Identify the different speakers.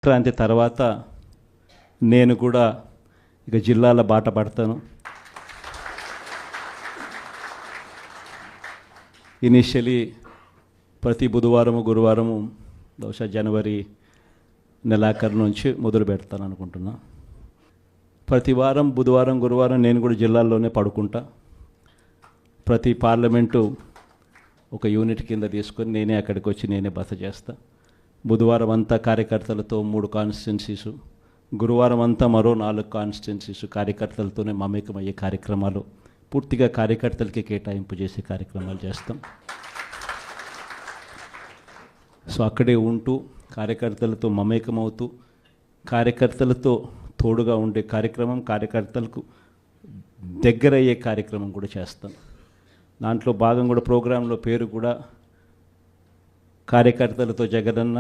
Speaker 1: సంక్రాంతి తర్వాత నేను కూడా ఇక జిల్లాల బాట పడతాను. ఇనిషియలీ ప్రతి బుధవారము గురువారము బహుశా జనవరి నెలాఖరు నుంచి మొదలు పెడతాను అనుకుంటున్నా. ప్రతి వారం బుధవారం గురువారం నేను కూడా జిల్లాల్లోనే పడుకుంటా. ప్రతి పార్లమెంటు ఒక యూనిట్ కింద తీసుకొని నేనే అక్కడికి వచ్చి నేనే బస చేస్తా. బుధవారం అంతా కార్యకర్తలతో 3 కాన్స్టిట్యున్సీసు, గురువారం అంతా మరో 4 కాన్స్టిట్యున్సీసు కార్యకర్తలతోనే మమేకమయ్యే కార్యక్రమాలు, పూర్తిగా కార్యకర్తలకి కేటాయింపు చేసే కార్యక్రమాలు చేస్తాం. సో అక్కడే ఉంటూ కార్యకర్తలతో మమేకమవుతూ కార్యకర్తలతో తోడుగా ఉండే కార్యక్రమం, కార్యకర్తలకు దగ్గరయ్యే కార్యక్రమం కూడా చేస్తాం. దాంట్లో భాగం కూడా ప్రోగ్రాంలో పేరు కూడా కార్యకర్తలతో జగనన్న,